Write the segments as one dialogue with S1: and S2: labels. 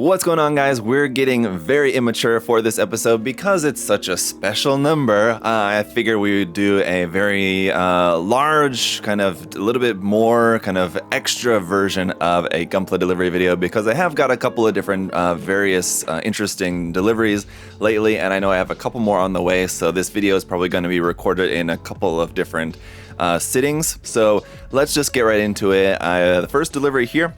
S1: What's going on, guys? We're getting very immature for this episode because it's such a special number. I figured we would do a very large, kind of a little bit more kind of extra version of a Gunpla Delivery video because I have got a couple of different various interesting deliveries lately, and I know I have a couple more on the way, so this video is probably going to be recorded in a couple of different sittings. So let's just get right into it. The first delivery here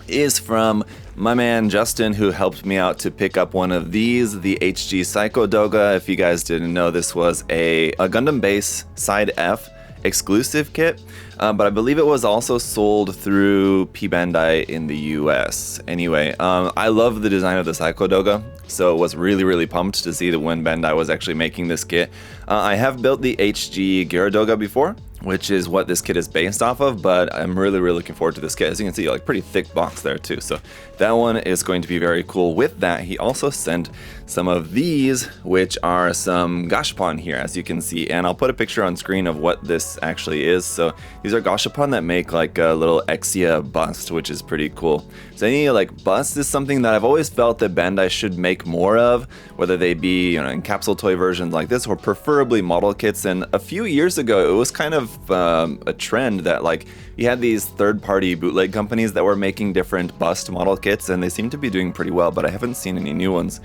S1: is from my man Justin, who helped me out to pick up one of these, the HG Psycho Doga. If you guys didn't know, this was a Gundam Base Side F exclusive kit, but I believe it was also sold through P-Bandai in the US. Anyway, I love the design of the Psycho Doga, so I was really pumped to see that when Bandai was actually making this kit. I have built the HG Gyaradoga before, which is what this kit is based off of, but I'm really looking forward to this kit. As you can see, like pretty thick box there too, so that one is going to be very cool. With that, he also sent some of these, which are some gashapon here, as you can see, and I'll put a picture on screen of what this actually is. So these are gashapon that make like a little Exia bust, which is pretty cool. So any like bust is something that I've always felt that Bandai should make more of, whether they be, you know, in capsule toy versions like this or preferably model kits. And a few years ago, it was kind of a trend that like you had these third-party bootleg companies that were making different bust model kits, and they seem to be doing pretty well, but I haven't seen any new ones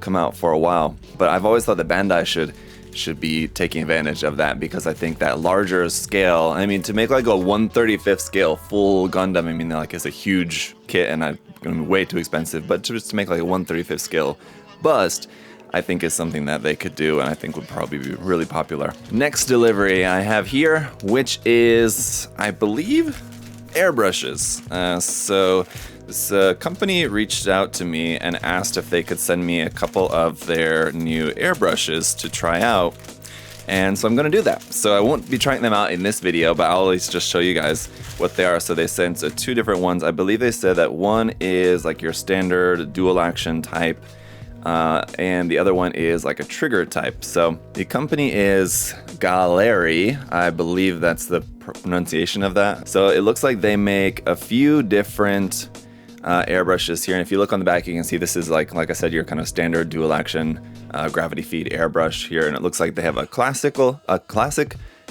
S1: come out for a while. But I've always thought that Bandai should be taking advantage of that, because I think that larger scale, I mean, to make like a 1/35th scale full Gundam, I mean, like it's a huge kit and it's gonna be way too expensive, but just to make like a 1/35th scale bust, I think is something that they could do, and I think would probably be really popular. Next delivery I have here, which is, I believe, airbrushes. So this company reached out to me and asked if they could send me a couple of their new airbrushes to try out, and so I'm gonna do that. So I won't be trying them out in this video, but I'll at least just show you guys what they are. So they sent two different ones. I believe they said that one is like your standard dual action type, and the other one is like a trigger type. So the company is Gallery, I believe that's the pronunciation of that. So it looks like they make a few different airbrushes here, and if you look on the back, you can see this is like I said, your kind of standard dual action gravity feed airbrush here, and it looks like they have a classic,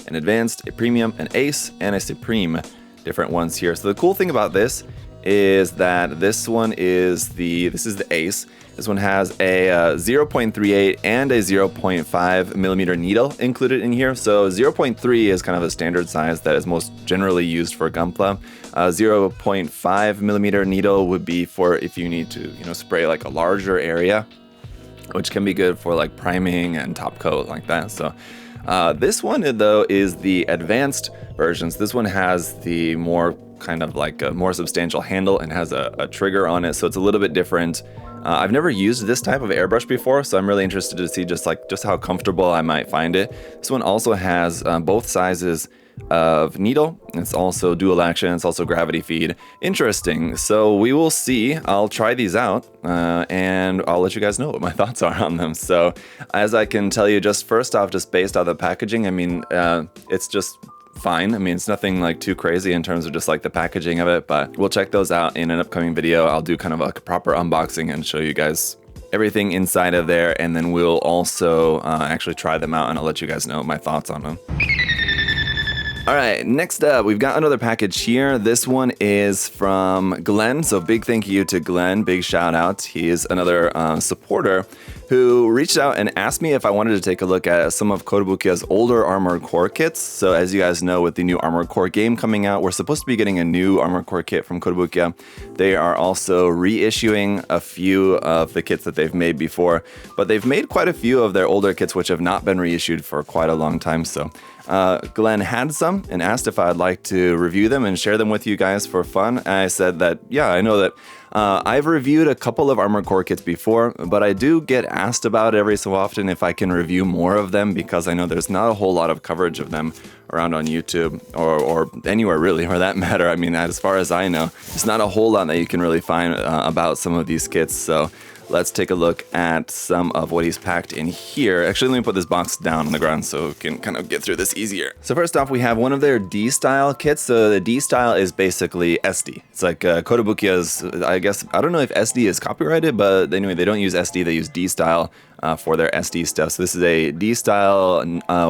S1: an advanced, a premium, an ace, and a supreme different ones here. So the cool thing about this is that this is the ace. This one has a 0.38 and a 0.5 millimeter needle included in here. So 0.3 is kind of a standard size that is most generally used for Gunpla. 0.5 millimeter needle would be for if you need to, you know, spray like a larger area, which can be good for like priming and top coat like that. So this one though is the advanced versions. This one has the more kind of like a more substantial handle and has a trigger on it, so it's a little bit different. I've never used this type of airbrush before, so I'm really interested to see just how comfortable I might find it. This one also has both sizes of needle. It's also dual action. It's also gravity feed. Interesting. So we will see. I'll try these out and I'll let you guys know what my thoughts are on them. So as I can tell you, just first off, just based on the packaging, I mean, it's just fine. I mean, it's nothing like too crazy in terms of just like the packaging of it, but we'll check those out in an upcoming video. I'll do kind of like a proper unboxing and show you guys everything inside of there, and then we'll also actually try them out, and I'll let you guys know my thoughts on them. All right, next up, we've got another package here. This one is from Glenn, so big thank you to Glenn, big shout out. He is another supporter who reached out and asked me if I wanted to take a look at some of Kotobukiya's older Armored Core kits. So as you guys know, with the new Armored Core game coming out, we're supposed to be getting a new Armored Core kit from Kotobukiya. They are also reissuing a few of the kits that they've made before, but they've made quite a few of their older kits which have not been reissued for quite a long time. So Glenn had some and asked if I'd like to review them and share them with you guys for fun. And I said that, yeah, I know that I've reviewed a couple of Armored Core kits before, but I do get asked about every so often if I can review more of them, because I know there's not a whole lot of coverage of them around on YouTube or anywhere really for that matter. I mean, as far as I know, there's not a whole lot that you can really find about some of these kits. So let's take a look at some of what he's packed in here. Actually, let me put this box down on the ground so we can kind of get through this easier. So first off, we have one of their D-style kits. So the D-style is basically SD. It's like Kotobukiya's, I guess, I don't know if SD is copyrighted, but anyway, they don't use SD, they use D-style for their SD stuff. So this is a D-style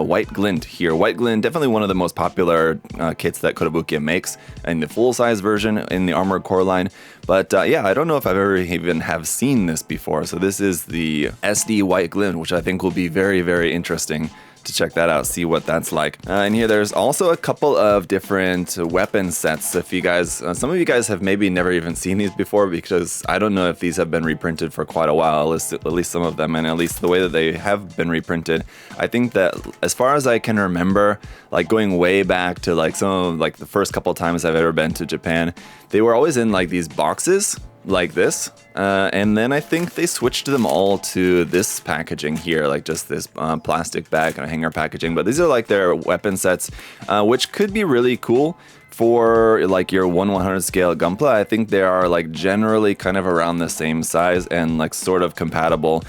S1: white glint here. White glint, definitely one of the most popular kits that Kotobukiya makes in the full-size version in the Armored Core line. But yeah, I don't know if I've ever even have seen this before. So this is the SD white glint, which I think will be very, very interesting to check that out, see what that's like. And here there's also a couple of different weapon sets. If you guys, some of you guys have maybe never even seen these before, because I don't know if these have been reprinted for quite a while, at least some of them, and at least the way that they have been reprinted. I think that as far as I can remember, like going way back to like some of like the first couple times I've ever been to Japan, they were always in like these boxes like this, and then I think they switched them all to this packaging here, like just this plastic bag and a hanger packaging. But these are like their weapon sets, which could be really cool for like your 1/100 scale Gunpla. I think they are like generally kind of around the same size and like sort of compatible,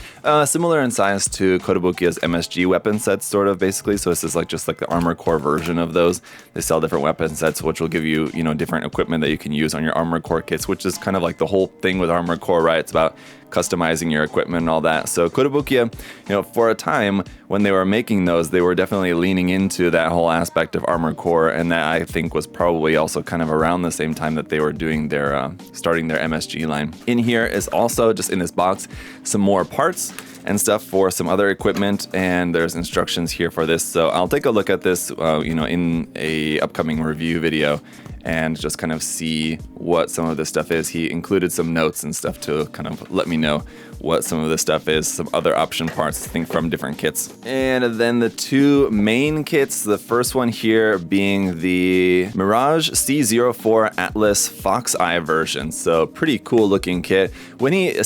S1: similar in size to Kotobukiya's MSG weapon sets, sort of basically. So this is like just like the Armored Core version of those. They sell different weapon sets, which will give you, you know, different equipment that you can use on your Armored Core kits, which is kind of like the whole thing with Armored Core, right? It's about customizing your equipment and all that. So Kotobukiya, you know, for a time when they were making those, they were definitely leaning into that whole aspect of Armored Core, and that I think was probably also kind of around the same time that they were doing their starting their MSG line. In here is also, just in this box, some more parts and stuff for some other equipment, and there's instructions here for this. So I'll take a look at this, you know, in a upcoming review video, and just kind of see what some of this stuff is. He included some notes and stuff to kind of let me know what some of this stuff is, some other option parts, I think, from different kits. And then the two main kits, the first one here being the Mirage C04 Atlas Fox Eye version. So pretty cool looking kit. When he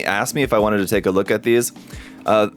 S1: asked me if I wanted to take a look at these,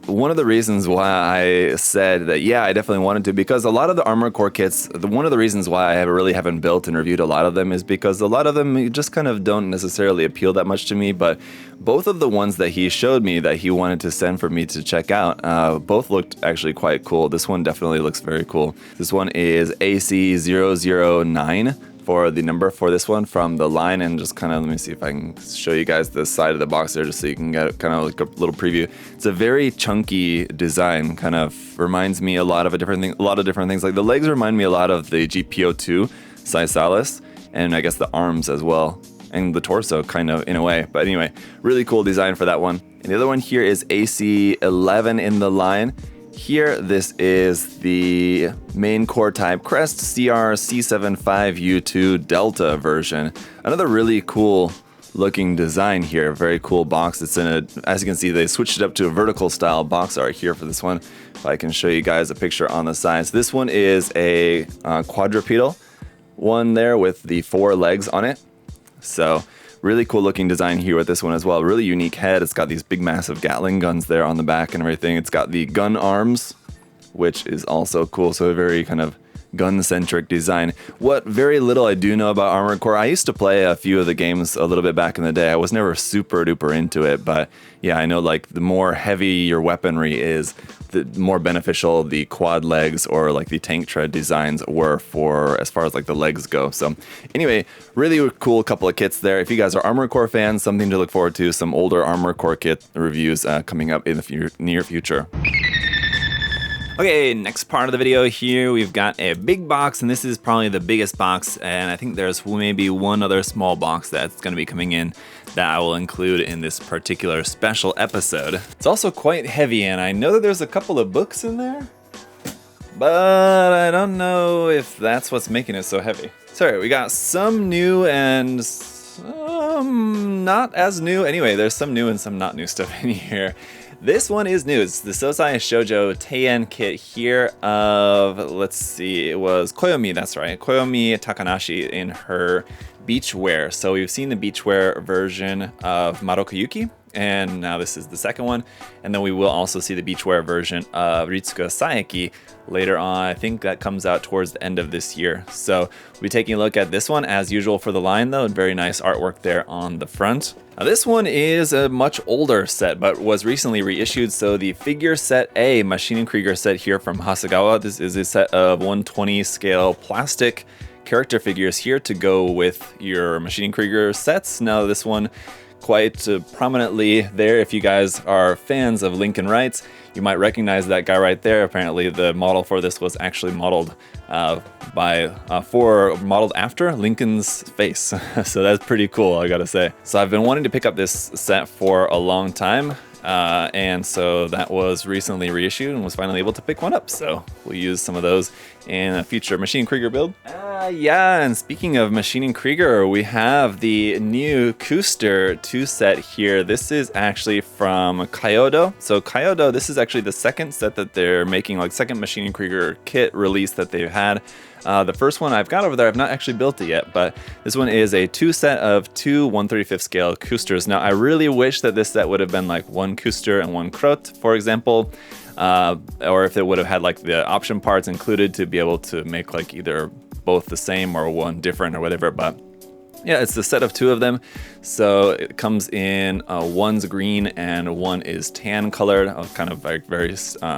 S1: one of the reasons why I said that, yeah, I definitely wanted to, because a lot of the Armored Core kits, one of the reasons why I really haven't built and reviewed a lot of them is because a lot of them just kind of don't necessarily appeal that much to me. But both of the ones that he showed me that he wanted to send for me to check out, both looked actually quite cool. This one definitely looks very cool. This one is AC009. For the number for this one from the line, and just kind of, let me see if I can show you guys the side of the box there just so you can get kind of like a little preview. It's a very chunky design, kind of reminds me a lot of different things. Like the legs remind me a lot of the GPO2 Saisalis, and I guess the arms as well, and the torso kind of in a way. But anyway, really cool design for that one. And the other one here is AC11 in the line. Here, this is the main core type Crest CR C75U2 Delta version. Another really cool looking design here, very cool box. It's in a, as you can see, they switched it up to a vertical style box art here for this one. If I can show you guys a picture on the side. So this one is a quadrupedal one there with the 4 legs on it. So really cool looking design here with this one as well. Really unique head. It's got these big massive Gatling guns there on the back and everything. It's got the gun arms, which is also cool. So a very kind of gun-centric design. What very little I do know about Armored Core, I used to play a few of the games a little bit back in the day. I was never super duper into it, but yeah, I know like the more heavy your weaponry is, the more beneficial the quad legs or like the tank tread designs were for as far as like the legs go. So anyway, really cool couple of kits there. If you guys are Armored Core fans, something to look forward to, some older Armored Core kit reviews coming up in the near future. Okay, next part of the video here, we've got a big box, and this is probably the biggest box, and I think there's maybe one other small box that's going to be coming in that I will include in this particular special episode. It's also quite heavy, and I know that there's a couple of books in there, but I don't know if that's what's making it so heavy. Sorry, we got some new and some not as new. Anyway, there's some new and some not new stuff in here. This one is new. It's the Sosai Shoujo Teien kit here of, let's see, it was Koyomi, that's right. Koyomi Takanashi in her beachwear. So we've seen the beachwear version of Madoka Yuki
S2: and now this is the second one. And then we will also see the beachwear version of Ritsuka Saeki later on. I think that comes out towards the end of this year. So we'll be taking a look at this one as usual for the line though. Very nice artwork there on the front. Now this one is a much older set, but was recently reissued. So the Figure Set A Machine & Krieger set here from Hasegawa. This is a set of 120 scale plastic character figures here to go with your Machine & Krieger sets. Now this one quite prominently there. If you guys are fans of Lincoln Wrights, you might recognize that guy right there. Apparently the model for this was actually modeled modeled after Lincoln's face. So that's pretty cool, I gotta say. So I've been wanting to pick up this set for a long time. And so that was recently reissued and was finally able to pick one up. So we'll use some of those in a future Machine & Krieger build. Yeah, and speaking of Machine & Krieger, we have the new Kuster 2 set here. This is actually from Kyoto. So Kyoto, this is actually the second set that they're making, like second Machine & Krieger kit release that they've had. The first one I've got over there, I've not actually built it yet, but this one is a 2 set of 2 1/35 scale Kusters. Now, I really wish that this set would have been like 1 Kuster and 1 Krot, for example, or if it would have had like the option parts included to be able to make like either both the same or one different or whatever, but yeah, it's the set of 2 of them. So it comes in one's green and one is tan colored, kind of like very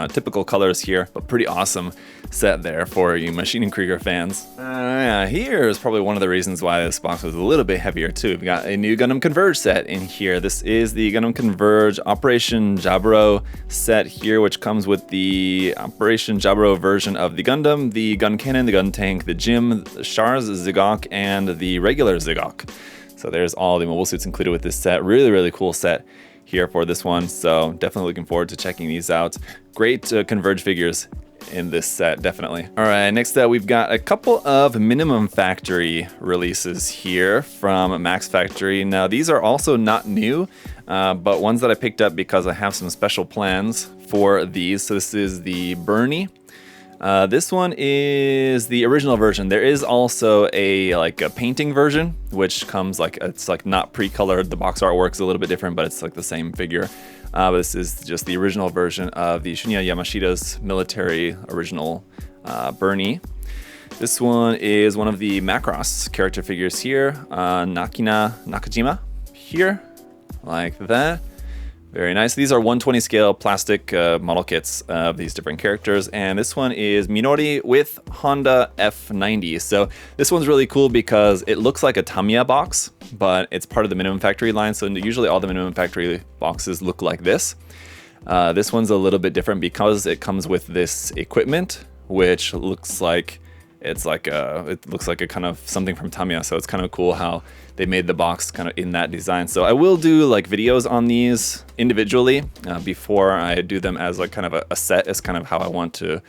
S2: typical colors here, but pretty awesome set there for you Machine & Krieger fans. Yeah, here is probably one of the reasons why this box was a little bit heavier too. We've got a new Gundam Converge set in here. This is the Gundam Converge Operation Jaburo set here, which comes with the Operation Jaburo version of the Gundam, the gun cannon, the gun tank, the Jim, the Char's Zigok, and the regular Zigok. So there's all the mobile suits included with this set. Really, really cool set here for this one. So definitely looking forward to checking these out. Great Converge figures in this set, definitely. All right, next up we've got a couple of Minimum Factory releases here from Max Factory. Now these are also not new, but ones that I picked up because I have some special plans for these. So this is the Bernie. This one is the original version. There is also a painting version, which comes it's not pre-colored. The box artwork's a little bit different, but it's like the same figure. But this is just the original version of the Shunya Yamashita's military original Bernie. This one is one of the Macross character figures here. Nakina Nakajima here, like that. Very nice. These are 120 scale plastic model kits of these different characters. And this one is Minori with Honda F90. So this one's really cool because it looks like a Tamiya box, but it's part of the Minimum Factory line. So usually all the Minimum Factory boxes look like this. This one's a little bit different because it comes with this equipment, which looks like it looks like a kind of something from Tamiya. So it's kind of cool how they made the box kind of in that design. So I will do like videos on these individually before I do them as like kind of a set, is kind of how I want to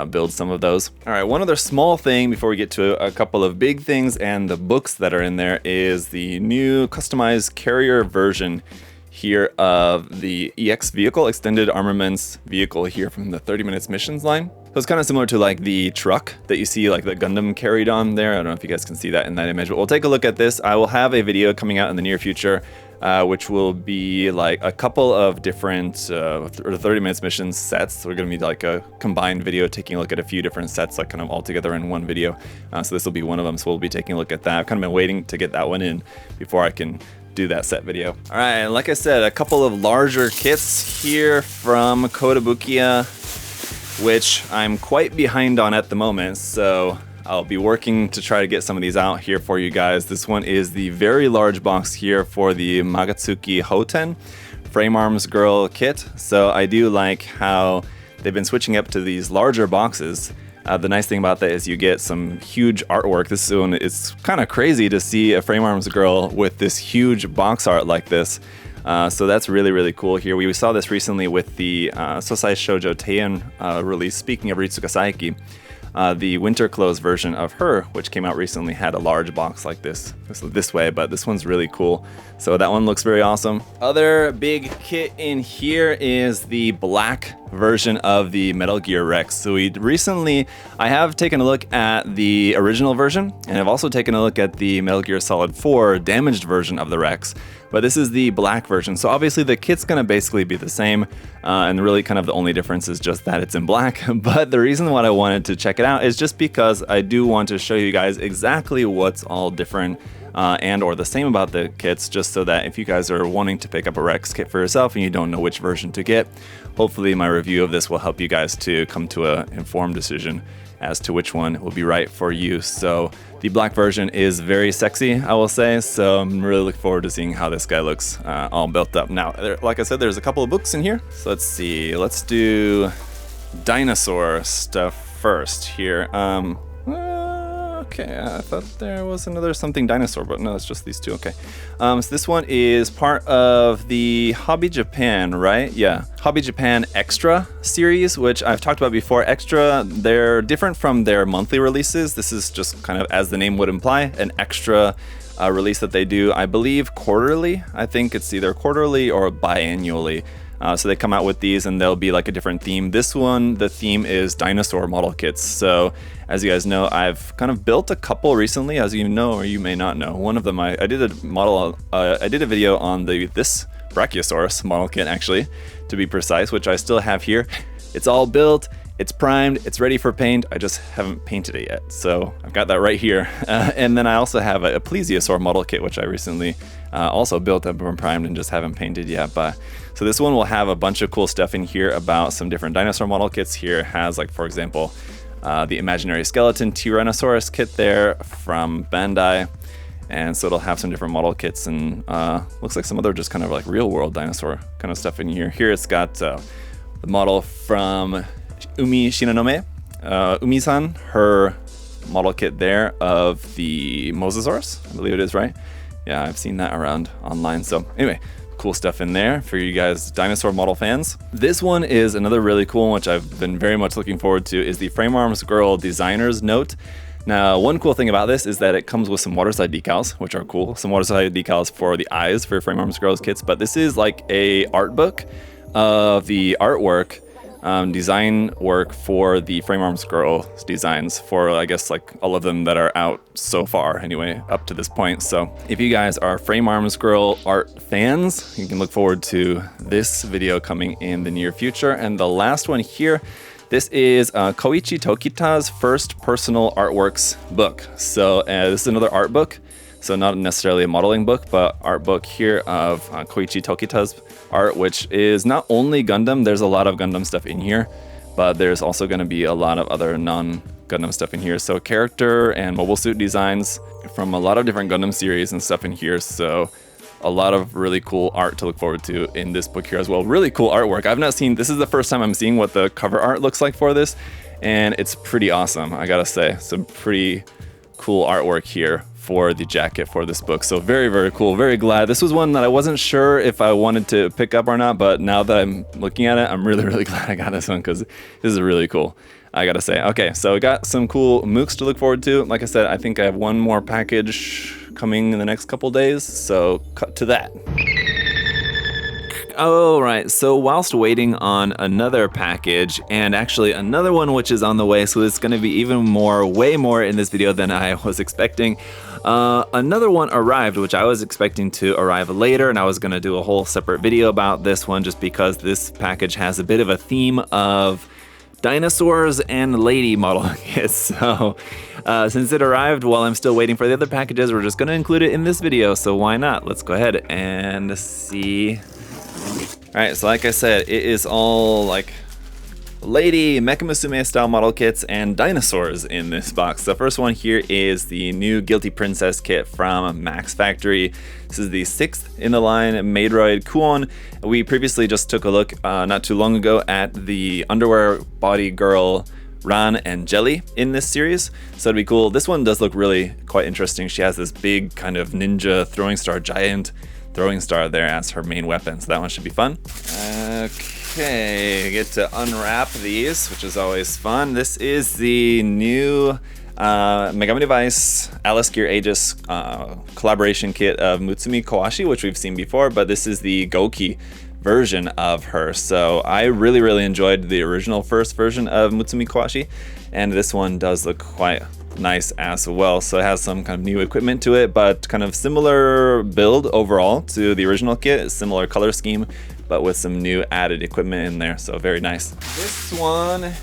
S2: build some of those. All right, one other small thing before we get to a couple of big things and the books that are in there is the new customized carrier version here of the EX vehicle, extended armaments vehicle here from the 30 Minutes Missions line. So it's kind of similar to like the truck that you see like the Gundam carried on there. I don't know if you guys can see that in that image, but we'll take a look at this. I will have a video coming out in the near future, which will be like a couple of different 30 Minutes Missions sets. So we're gonna be like a combined video taking a look at a few different sets, like kind of all together in one video. So this will be one of them. So we'll be taking a look at that. I've kind of been waiting to get that one in before I can do that set video. All right, like I said, a couple of larger kits here from Kotobukiya, which I'm quite behind on at the moment, so I'll be working to try to get some of these out here for you guys. This one is the very large box here for the Magatsuki Hoten Frame Arms Girl kit. So I do like how they've been switching up to these larger boxes. The nice thing about that is you get some huge artwork. This one, it's kind of crazy to see a Frame Arms Girl with this huge box art like this. So that's really, really cool here. We saw this recently with the Sosai Shoujo Teien release. Speaking of Ritsuka Saeki, the winter clothes version of her, which came out recently, had a large box like this way, but this one's really cool. So that one looks very awesome. Other big kit in here is the black version of the Metal Gear Rex. So I have taken a look at the original version, and I've also taken a look at the Metal Gear Solid 4 damaged version of the Rex. But this is the black version, so obviously the kit's gonna basically be the same, and really kind of the only difference is just that it's in black. But the reason why I wanted to check it out is just because I do want to show you guys exactly what's all different and or the same about the kits, just so that if you guys are wanting to pick up a Rex kit for yourself and you don't know which version to get, hopefully my review of this will help you guys to come to an informed decision as to which one will be right for you. So the black version is very sexy, I will say, so I'm really looking forward to seeing how this guy looks all built up. Now, like I said, there's a couple of books in here, so let's see. Let's do dinosaur stuff first here. Okay, I thought there was another something dinosaur, but no, it's just these two. Okay. So this one is part of the Hobby Japan, right? Yeah. Hobby Japan Extra series, which I've talked about before. Extra, they're different from their monthly releases. This is just kind of, as the name would imply, an extra release that they do, I believe, quarterly. I think it's either quarterly or biannually. So they come out with these and they'll be like a different theme. This one, the theme is dinosaur model kits. So as you guys know, I've kind of built a couple recently, as you know, or you may not know. One of them, I did a video on this Brachiosaurus model kit, actually, to be precise, which I still have here. It's all built, it's primed, it's ready for paint. I just haven't painted it yet. So I've got that right here. And then I also have a plesiosaur model kit, which I recently also built up and primed and just haven't painted yet. But so this one will have a bunch of cool stuff in here about some different dinosaur model kits. Here it has, like, for example, the imaginary skeleton Tyrannosaurus kit there from Bandai. And so it'll have some different model kits and looks like some other just kind of like real world dinosaur kind of stuff in here. Here it's got the model from Umi Shinonome, Umi-san, her model kit there of the Mosasaurus, I believe it is, right? Yeah, I've seen that around online. So anyway, cool stuff in there for you guys dinosaur model fans. This one is another really cool one, which I've been very much looking forward to, is the Frame Arms Girl Designer's Note. Now, one cool thing about this is that it comes with some waterside decals, which are cool. Some waterside decals for the eyes for Frame Arms Girls kits, but this is like a art book of the artwork, design work for the Frame Arms Girl designs for, I guess, like all of them that are out so far anyway, up to this point. So if you guys are Frame Arms Girl art fans, you can look forward to this video coming in the near future. And the last one here, this is Koichi Tokita's first personal artworks book. So this is another art book. So not necessarily a modeling book, but art book here of Koichi Tokita's art, which is not only Gundam. There's a lot of Gundam stuff in here, but there's also going to be a lot of other non-Gundam stuff in here. So character and mobile suit designs from a lot of different Gundam series and stuff in here. So a lot of really cool art to look forward to in this book here as well. Really cool artwork. I've not seen, this is the first time I'm seeing what the cover art looks like for this, and it's pretty awesome, I gotta say. Some pretty cool artwork here for the jacket for this book. So very, very cool. Very glad. This was one that I wasn't sure if I wanted to pick up or not, but now that I'm looking at it, I'm really, really glad I got this one because this is really cool, I gotta say. Okay, so we got some cool mooks to look forward to. Like I said, I think I have one more package coming in the next couple days, so cut to that. All right, so whilst waiting on another package, and actually another one which is on the way, so it's gonna be even more, way more in this video than I was expecting. Another one arrived, which I was expecting to arrive later, and I was gonna do a whole separate video about this one just because this package has a bit of a theme of dinosaurs and lady model kits. So since it arrived while I'm still waiting for the other packages, we're just gonna include it in this video, so why not? Let's go ahead and see. All right, so like I said, it is all like lady Mecha Musume style model kits and dinosaurs in this box. The first one here is the new Guilty Princess kit from Max Factory. This is the 6th in the line Maidroid Kuon. We previously just took a look not too long ago at the underwear body girl Ran and Jelly in this series, so it'd be cool. This one does look really quite interesting. She has this big kind of ninja throwing star, giant throwing star there as her main weapon, so that one should be fun. Okay, I get to unwrap these, which is always fun. This is the new Megami Device Alice Gear Aegis collaboration kit of Musume Kawashi, which we've seen before, but this is the Goki version of her. So I really enjoyed the original first version of Musume Kawashi, and this one does look quite nice as well. So it has some kind of new equipment to it, but kind of similar build overall to the original kit, similar color scheme, but with some new added equipment in there. So very nice. This one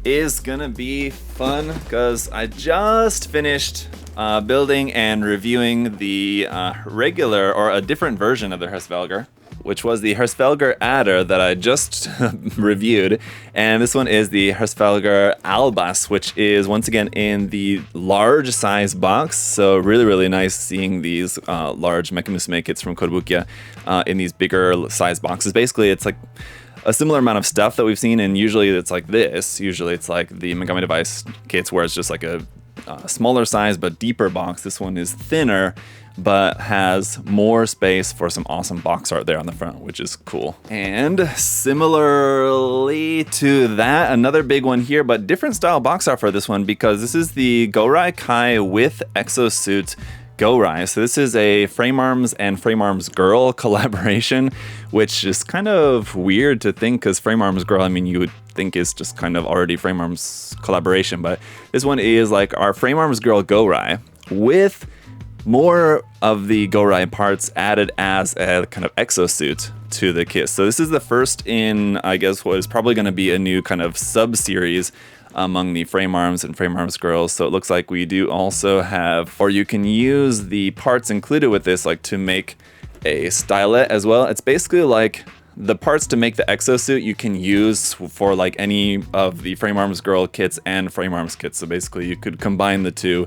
S2: is gonna be fun because I just finished building and reviewing the regular, or a different version of the Hrsvelgr, which was the Hrsvelgr Adder that I just reviewed. And this one is the Hrsvelgr Albas, which is once again in the large size box. So really nice seeing these large Mecha Musume kits from Kotobukiya in these bigger size boxes. Basically, it's like a similar amount of stuff that we've seen, and usually it's like this. Usually it's like the Megami Device kits where it's just like a smaller size but deeper box. This one is thinner, but has more space for some awesome box art there on the front, which is cool. And similarly to that, another big one here, but different style box art for this one, because this is the Gorai Kai with Exosuit Gorai. So this is a Frame Arms and Frame Arms Girl collaboration, which is kind of weird to think, because Frame Arms Girl, I mean, you would think is just kind of already Frame Arms collaboration, but this one is like our Frame Arms Girl Gorai with more of the Gorai parts added as a kind of exosuit to the kit. So this is the first in, I guess, what is probably going to be a new kind of sub-series among the Frame Arms and Frame Arms Girls. So it looks like we do also have, or you can use the parts included with this, like to make a stylet as well. It's basically like the parts to make the exosuit you can use for like any of the Frame Arms Girl kits and Frame Arms kits. So basically you could combine the two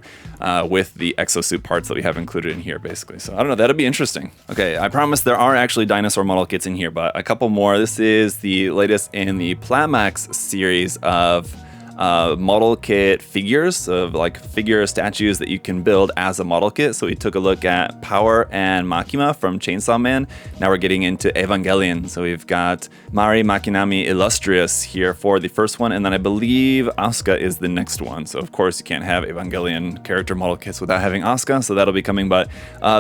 S2: with the exosuit parts that we have included in here, basically. So I don't know, that'd be interesting. Okay, I promise there are actually dinosaur model kits in here, but a couple more. This is the latest in the Plamax series of model kit figures, of like figure statues that you can build as a model kit. So we took a look at Power and Makima from Chainsaw Man. Now we're getting into Evangelion. So we've got Mari Makinami Illustrious here for the first one, and then I believe Asuka is the next one. So of course you can't have Evangelion character model kits without having Asuka, so that'll be coming. But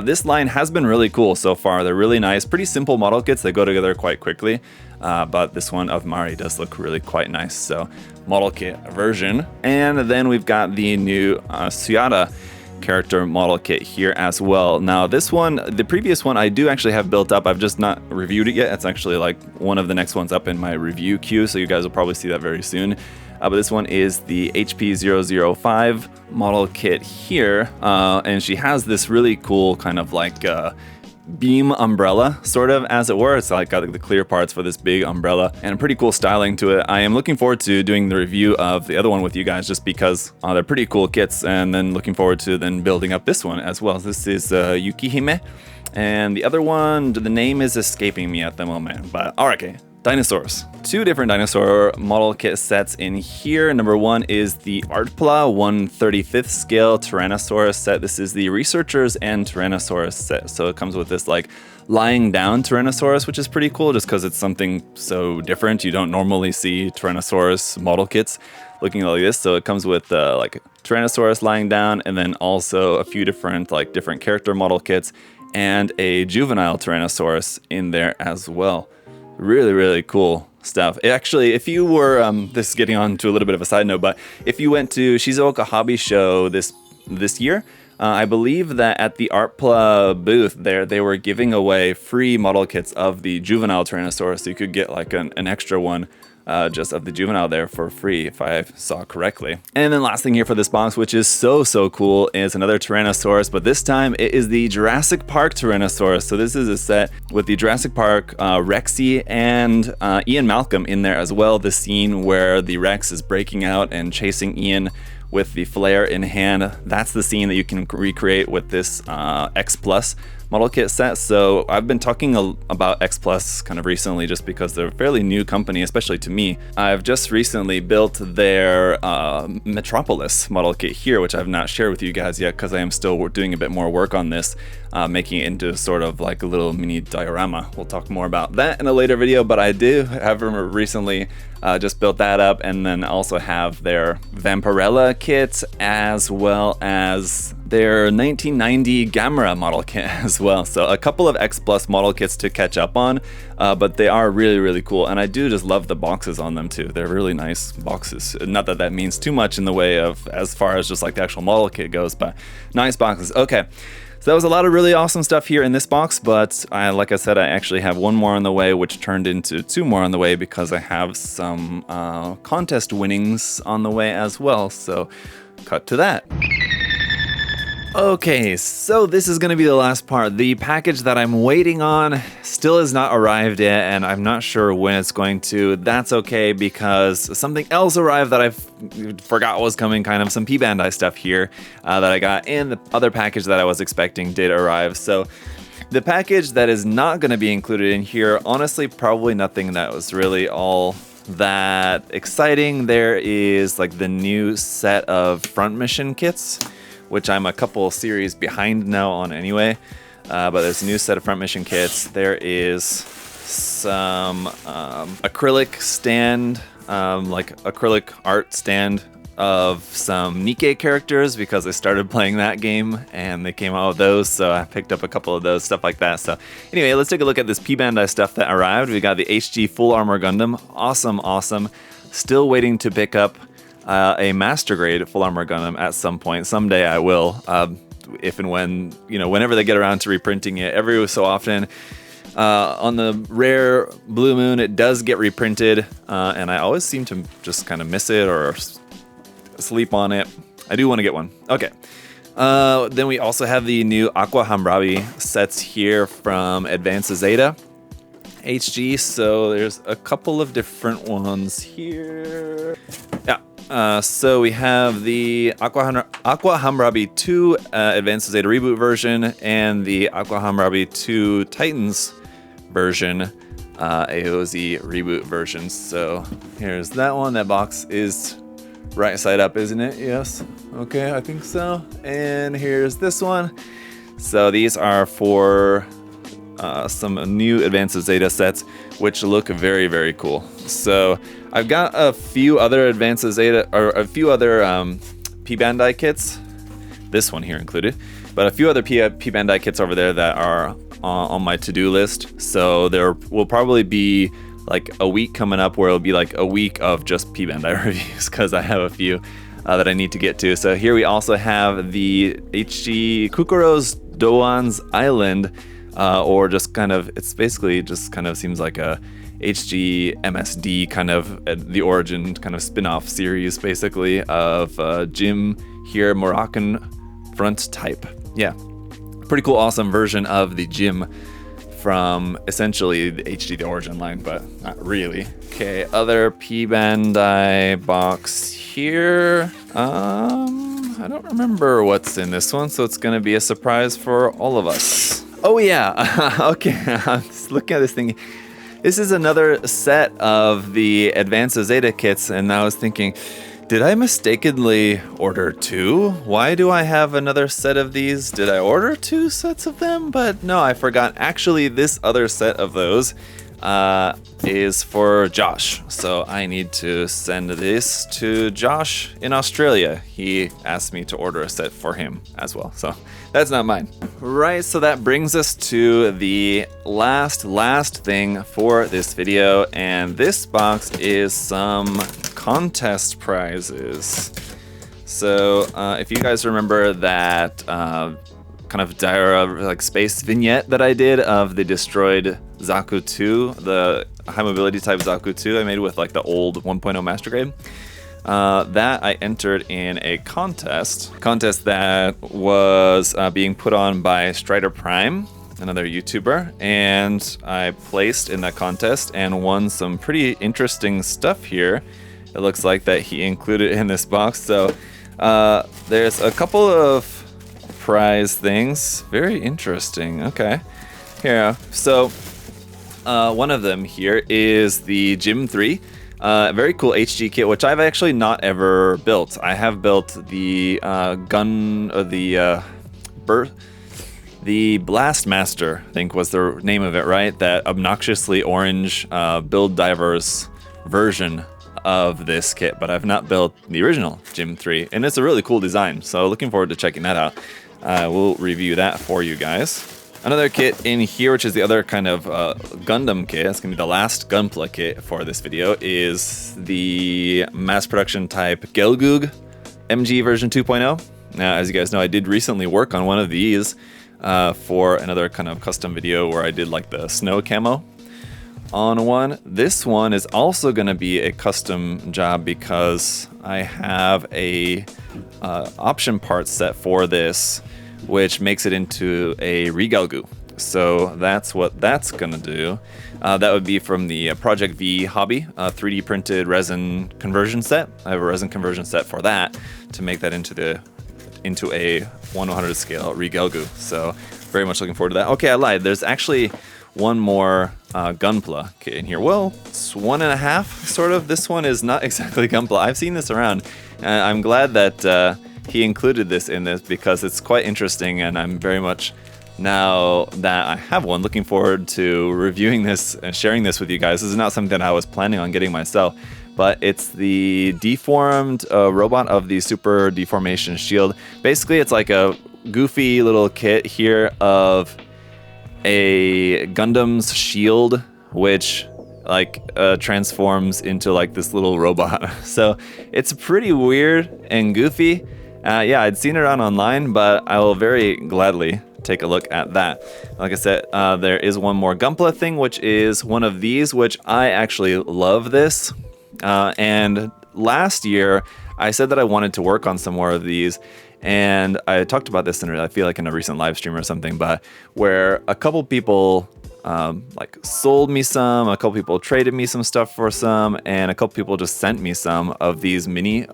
S2: this line has been really cool so far. They're really nice, pretty simple model kits. They go together quite quickly. But this one of Mari does look really quite nice. So model kit version. And then we've got the new Suyada character model kit here as well. Now this one, the previous one I do actually have built up. I've just not reviewed it yet. It's actually like one of the next ones up in my review queue, so you guys will probably see that very soon. But this one is the HP005 model kit here. And she has this really cool kind of like beam umbrella, sort of, as it were. It's like got the clear parts for this big umbrella and a pretty cool styling to it. I am looking forward to doing the review of the other one with you guys, just because they're pretty cool kits, and then looking forward to then building up this one as well. This is Yukihime, and the other one, the name is escaping me at the moment, but alright, okay. Dinosaurs. Two different dinosaur model kit sets in here. Number one is the Artpla 1/35th scale Tyrannosaurus set. This is the Researchers and Tyrannosaurus set. So it comes with this like lying down Tyrannosaurus, which is pretty cool just because it's something so different. You don't normally see Tyrannosaurus model kits looking like this. So it comes with like Tyrannosaurus lying down, and then also a few different character model kits and a juvenile Tyrannosaurus in there as well. Really cool stuff. Actually, if you were, this is getting on to a little bit of a side note, but if you went to Shizuoka Hobby Show this year, I believe that at the Artpla booth there, they were giving away free model kits of the juvenile Tyrannosaurus, so you could get like an extra one just of the juvenile there for free, if I saw correctly. And then last thing here for this box, which is so cool, is another Tyrannosaurus, but this time it is the Jurassic Park Tyrannosaurus. So this is a set with the Jurassic Park Rexy and Ian Malcolm in there as well. The scene where the Rex is breaking out and chasing Ian with the flare in hand. That's the scene that you can recreate with this X Plus model kit set. So I've been talking about X Plus kind of recently, just because they're a fairly new company, especially to me. I've just recently built their Metropolis model kit here, which I've not shared with you guys yet because I am still doing a bit more work on this, making it into sort of like a little mini diorama. We'll talk more about that in a later video, but I do have recently Just built that up, and then also have their Vampirella kits as well as their 1990 Gamera model kit as well. So a couple of X Plus model kits to catch up on, but they are really, really cool. And I do just love the boxes on them too. They're really nice boxes. Not that that means too much in the way of as far as just like the actual model kit goes, but nice boxes. Okay. So that was a lot of really awesome stuff here in this box, but like I said, I actually have one more on the way, which turned into two more on the way because I have some contest winnings on the way as well. So cut to that. Okay, so this is going to be the last part. The package that I'm waiting on still has not arrived yet, and I'm not sure when it's going to. That's okay, because something else arrived that I forgot was coming, kind of some P-Bandai stuff here that I got, and the other package that I was expecting did arrive. So the package that is not going to be included in here, honestly, probably nothing that was really all that exciting. There is like the new set of front mission kits, which I'm a couple series behind now on anyway. But there's a new set of front mission kits. There is some acrylic stand, like acrylic art stand of some Nikkei characters because I started playing that game and they came out with those. So I picked up a couple of those, stuff like that. So anyway, let's take a look at this P-Bandai stuff that arrived. We got the HG Full Armor Gundam. Awesome, awesome. Still waiting to pick up a master grade Full Armor Gundam at some point. Someday I will, if and when, whenever they get around to reprinting it. Every so often, on the rare Blue Moon, it does get reprinted, and I always seem to just kind of miss it or sleep on it. I do want to get one. Okay. Then we also have the new Aqua Hamrabi sets here from Advanced Zeta HG. So there's a couple of different ones here. Yeah. So we have the Aqua Hamrabi 2 Advanced Zeta Reboot version and the Aqua Hamrabi 2 Titans version, AOZ Reboot version. So here's that one. That box is right side up, isn't it? Yes. Okay, I think so. And here's this one. So these are for some new Advanced Zeta sets, which look very, very cool. So I've got a few other Advanced Zeta, or a few other P-Bandai kits, this one here included, but a few other P-Bandai kits over there that are on my to-do list. So there will probably be like a week coming up where it'll be like a week of just P-Bandai reviews because I have a few that I need to get to. So here we also have the HG Kukuro's Doan's Island, or just kind of, it's basically just kind of seems like a HG MSD kind of the origin kind of spin-off series basically of Jim here, Moroccan front type. Yeah, pretty cool, awesome version of the Jim from essentially the HG the origin line, but not really. Okay, other P-Bandai box here. I don't remember what's in this one, so it's gonna be a surprise for all of us. Oh yeah, okay, I'm just looking at this thing. This is another set of the Advanced Zeta kits, and I was thinking, did I mistakenly order two? Why do I have another set of these? Did I order two sets of them? But no, I forgot. Actually, this other set of those is for Josh. So I need to send this to Josh in Australia. He asked me to order a set for him as well. So that's not mine. Right, so that brings us to the last thing for this video. And this box is some contest prizes. So if you guys remember that kind of like space vignette that I did of the destroyed Zaku 2, the high mobility type Zaku 2 I made with like the old 1.0 master grade, that I entered in a contest that was being put on by Strider Prime, another YouTuber, and I placed in that contest and won some pretty interesting stuff here. It looks like that he included in this box. So there's a couple of prize things. Very interesting. Okay. Here. So one of them here is the Gym 3. Very cool HG kit, which I've actually not ever built. I have built the the Blast Master, I think was the name of it, right? That obnoxiously orange Build Divers version of this kit, but I've not built the original Gym 3, and it's a really cool design, so looking forward to checking that out. We'll review that for you guys. Another kit in here, which is the other kind of Gundam kit, it's going to be the last Gunpla kit for this video, is the mass production type Gelgoog MG version 2.0. Now, as you guys know, I did recently work on one of these for another kind of custom video where I did like the snow camo on one. This one is also going to be a custom job because I have a option part set for this, which makes it into a Regalgu. So that's what that's gonna do. That would be from the Project V hobby, 3D printed resin conversion set. I have a resin conversion set for that to make that into a 1/100 scale Regalgu. So very much looking forward to that. Okay, I lied. There's actually one more Gunpla kit in here. Well, it's 1.5 sort of. This one is not exactly Gunpla. I've seen this around. I'm glad that he included this in this because it's quite interesting, and I'm very much, now that I have one, looking forward to reviewing this and sharing this with you guys. This is not something that I was planning on getting myself, but it's the deformed robot of the Super Deformation Shield. Basically, it's like a goofy little kit here of a Gundam's shield, which like transforms into like this little robot. So it's pretty weird and goofy. Yeah, I'd seen it online, but I will very gladly take a look at that. Like I said, there is one more Gunpla thing, which is one of these, which I actually love this. And last year, I said that I wanted to work on some more of these, and I talked about this I feel like in a recent live stream or something, but where a couple people like sold me some, a couple people traded me some stuff for some, and a couple people just sent me some of these mini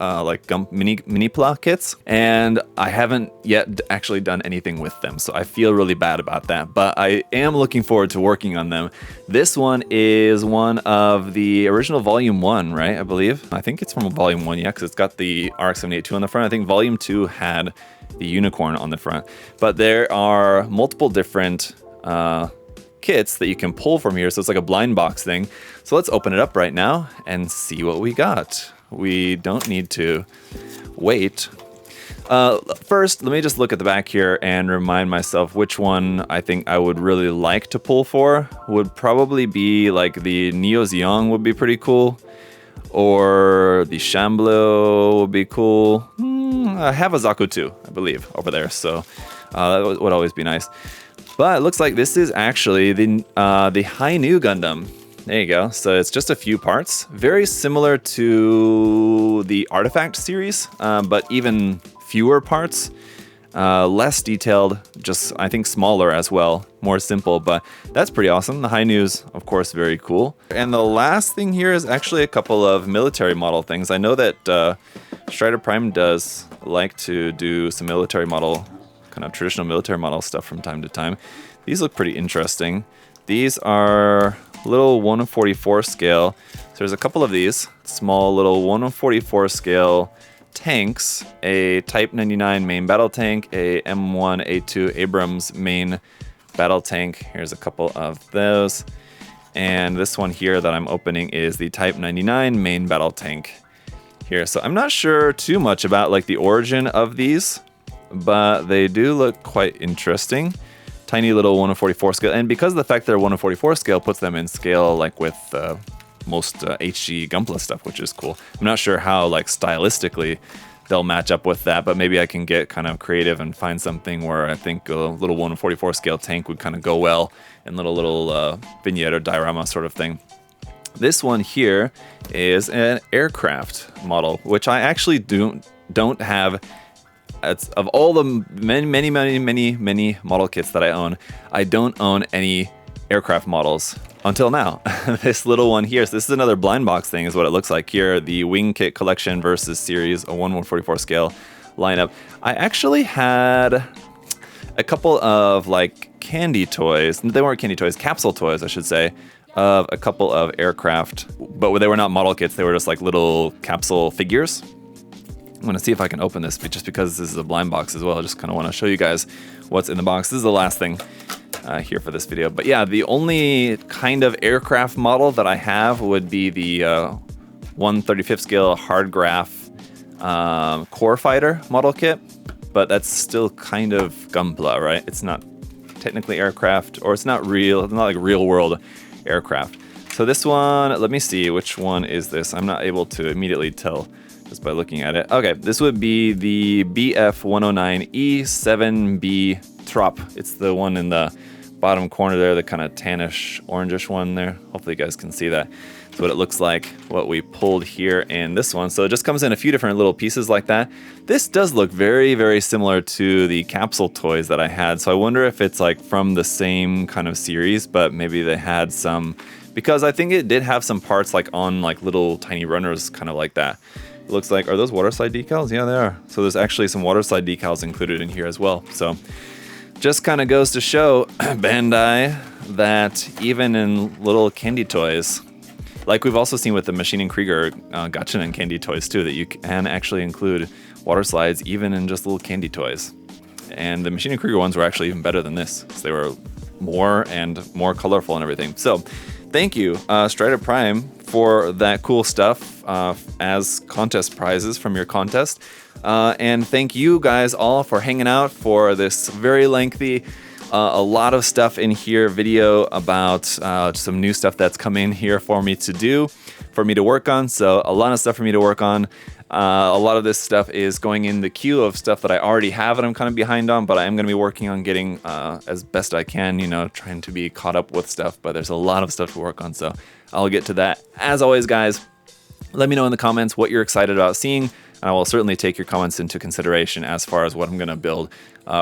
S2: mini-pla kits, and I haven't yet actually done anything with them, so I feel really bad about that, but I am looking forward to working on them. This one is one of the original Volume 1, right, I believe? I think it's from Volume 1, yeah, because it's got the RX-78-2 on the front. I think Volume 2 had the unicorn on the front, but there are multiple different kits that you can pull from here, so it's like a blind box thing. So let's open it up right now and see what we got. We don't need to wait. First, let me just look at the back here and remind myself which one I think I would really like to pull for. Would probably be like the Neo Zeong would be pretty cool, or the Shamblo would be cool. I have a Zaku too, I believe, over there, so that would always be nice. But it looks like this is actually the Hi-Nu Gundam. There you go. So it's just a few parts. Very similar to the Artifact series, but even fewer parts. Less detailed, just I think smaller as well. More simple, but that's pretty awesome. The Hi-Nu's, of course, very cool. And the last thing here is actually a couple of military model things. I know that Strider Prime does like to do some military model, kind of traditional military model stuff from time to time. These look pretty interesting. These are little 1/44 scale. So there's a couple of these small little 1/44 scale tanks, a Type 99 main battle tank, a M1A2 Abrams main battle tank. Here's a couple of those. And this one here that I'm opening is the Type 99 main battle tank here. So I'm not sure too much about like the origin of these, but they do look quite interesting. Tiny little 1/44 scale, and because of the fact they're 1/44 scale puts them in scale like with most HG Gunpla stuff, which is cool. I'm not sure how like stylistically they'll match up with that, but maybe I can get kind of creative and find something where I think a little 1/44 scale tank would kind of go well in little vignette or diorama sort of thing. This one here is an aircraft model, which I actually don't have. It's, of all the many model kits that I own, I don't own any aircraft models until now. This little one here, so this is another blind box thing is what it looks like here. The Wing Kit Collection versus Series, a 1/144 scale lineup. I actually had a couple of like candy toys. They weren't candy toys, capsule toys, I should say, of a couple of aircraft, but they were not model kits. They were just like little capsule figures. I'm gonna see if I can open this, just because this is a blind box as well. I just kind of want to show you guys what's in the box. This is the last thing here for this video. But yeah, the only kind of aircraft model that I have would be the 1/35 scale hard graph core fighter model kit, but that's still kind of Gunpla, right? It's not technically aircraft, or it's not like real world aircraft. So this one, let me see, which one is this? I'm not able to immediately tell just by looking at it. Okay, this would be the BF-109E7B Trop. It's the one in the bottom corner there, the kind of tannish, orangish one there. Hopefully you guys can see that. That's what it looks like, what we pulled here in this one. So it just comes in a few different little pieces like that. This does look very, very similar to the capsule toys that I had. So I wonder if it's like from the same kind of series, but maybe they had some, because I think it did have some parts like on like little tiny runners kind of like that. It looks like, are those water slide decals? Yeah, they are. So there's actually some water slide decals included in here as well. So just kind of goes to show Bandai that even in little candy toys, like we've also seen with the Machine and Krieger Gotcha and candy toys too, that you can actually include water slides even in just little candy toys. And the Machine and Krieger ones were actually even better than this, because they were more colorful and everything. So thank you, Strider Prime, for that cool stuff as contest prizes from your contest. And thank you guys all for hanging out for this very lengthy, a lot of stuff in here video about some new stuff that's come in here for me to do, for me to work on. So a lot of stuff for me to work on. A lot of this stuff is going in the queue of stuff that I already have and I'm kind of behind on, but I am going to be working on getting as best I can, you know, trying to be caught up with stuff, but there's a lot of stuff to work on, so I'll get to that. As always, guys, let me know in the comments what you're excited about seeing, and I will certainly take your comments into consideration as far as what I'm going to build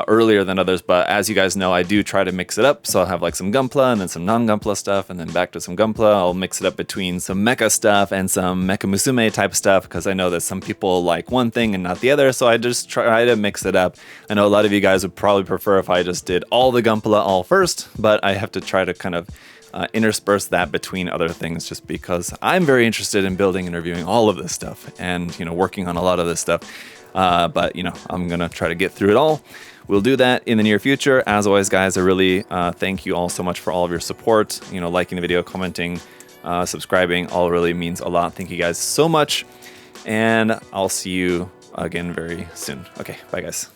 S2: earlier than others. But as you guys know, I do try to mix it up. So I'll have like some Gunpla and then some non-Gunpla stuff, and then back to some Gunpla. I'll mix it up between some Mecha stuff and some Mecha Musume type stuff, because I know that some people like one thing and not the other. So I just try to mix it up. I know a lot of you guys would probably prefer if I just did all the Gunpla all first, but I have to try to kind of intersperse that between other things, just because I'm very interested in building and reviewing all of this stuff and, you know, working on a lot of this stuff. But, you know, I'm going to try to get through it all. We'll do that in the near future. As always, guys, I really thank you all so much for all of your support, you know, liking the video, commenting, subscribing, all really means a lot. Thank you guys so much. And I'll see you again very soon. Okay, bye guys.